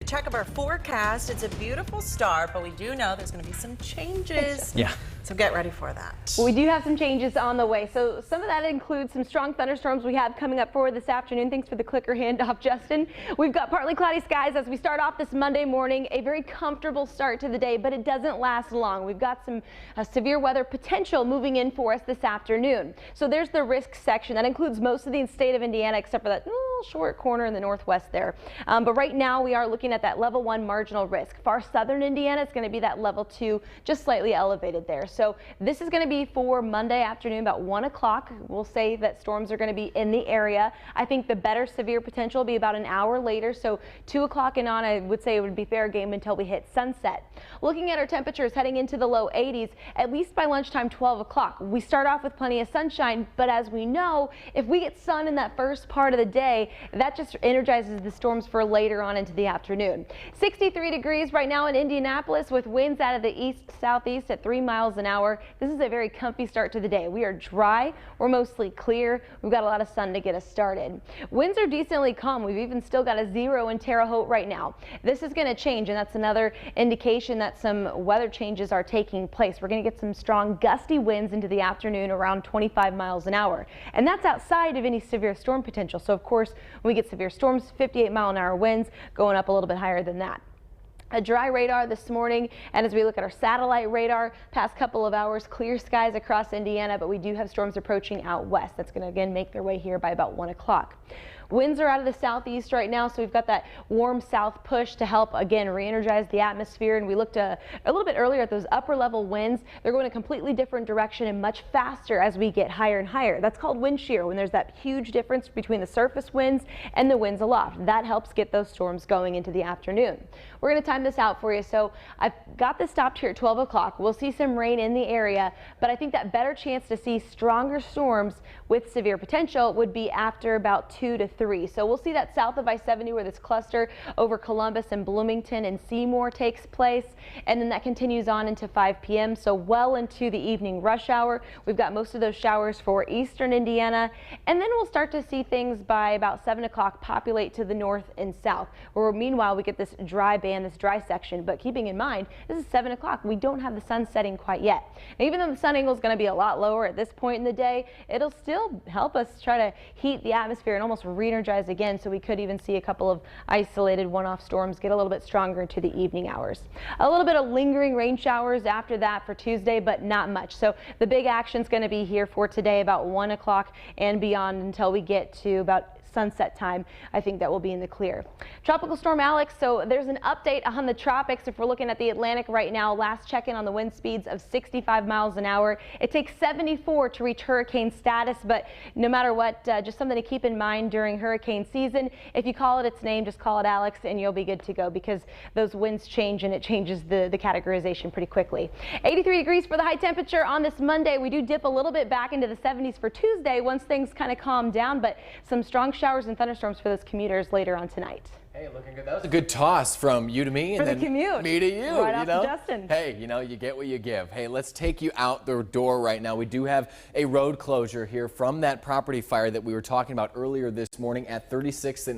check of our forecast. It's a beautiful start, but we do know there's going to be some changes. Yeah. So get ready for that. Well, we do have some changes on the way. So some of that includes some strong thunderstorms we have coming up for this afternoon. Thanks for the clicker handoff, Justin. We've got partly cloudy skies as we start off this Monday morning. A very comfortable start to the day, but it doesn't last long. We've got some severe weather potential moving in for us this afternoon. So there's the risk section. That includes most of the state of Indiana except for that little short corner in the northwest there. But right now we are looking at that level 1 marginal risk. Far southern Indiana, it's going to be that level 2, just slightly elevated there. So this is going to be for Monday afternoon about 1 o'clock. We'll say that storms are going to be in the area. I think the better severe potential will be about an hour later. So 2 o'clock and on, I would say it would be fair game until we hit sunset. Looking at our temperatures heading into the low 80s, at least by lunchtime 12 o'clock. We start off with plenty of sunshine, but as we know, if we get sun in that first part of the day, that just energizes the storms for later on into the afternoon. 63 degrees right now in Indianapolis with winds out of the east-southeast at 3 miles an hour. This is a very comfy start to the day. We are dry. We're mostly clear. We've got a lot of sun to get us started. Winds are decently calm. We've even still got a 0 in Terre Haute right now. This is going to change, and that's another indication that some weather changes are taking place. We're going to get some strong gusty winds into the afternoon around 25 miles an hour. And that's outside of any severe storm potential. So of course, when we get severe storms, 58-mile-an-hour winds going up a little bit higher than that. A dry radar this morning, and as we look at our satellite radar, past couple of hours, clear skies across Indiana, but we do have storms approaching out west. That's going to again make their way here by about 1 o'clock. Winds are out of the southeast right now, so we've got that warm south push to help again re-energize the atmosphere. And we looked a little bit earlier at those upper level winds. They're going a completely different direction and much faster as we get higher and higher. That's called wind shear, when there's that huge difference between the surface winds and the winds aloft. That helps get those storms going into the afternoon. We're going to time this out for you. So I've got this stopped here at 12 o'clock. We'll see some rain in the area, but I think that better chance to see stronger storms with severe potential would be after about 2 to 3. So we'll see that south of I-70 where this cluster over Columbus and Bloomington and Seymour takes place, and then that continues on into 5 p.m. So well into the evening rush hour. We've got most of those showers for eastern Indiana, and then we'll start to see things by about 7 o'clock populate to the north and south, where meanwhile we get this dry band, this dry section. But keeping in mind, this is 7 o'clock. We don't have the sun setting quite yet. And even though the sun angle is going to be a lot lower at this point in the day, it'll still help us try to heat the atmosphere and almost re-energize again. So we could even see a couple of isolated one-off storms get a little bit stronger into the evening hours. A little bit of lingering rain showers after that for Tuesday, but not much. So the big action is going to be here for today about 1 o'clock and beyond until we get to about sunset time. I think that will be in the clear. Tropical Storm Alex, so there's an update on the tropics. If we're looking at the Atlantic right now, last check-in on the wind speeds of 65 miles an hour. It takes 74 to reach hurricane status, but no matter what, just something to keep in mind during hurricane season. If you call it its name, just call it Alex and you'll be good to go, because those winds change and it changes the categorization pretty quickly. 83 degrees for the high temperature on this Monday. We do dip a little bit back into the 70s for Tuesday once things kind of calm down, but some strong showers and thunderstorms for those commuters later on tonight. Hey, looking good. That was a good toss from you to me, and for then the commute. Me to you. Right you off know? to Justin. Hey, you know, you get what you give. Hey, let's take you out the door right now. We do have a road closure here from that property fire that we were talking about earlier this morning at 36th and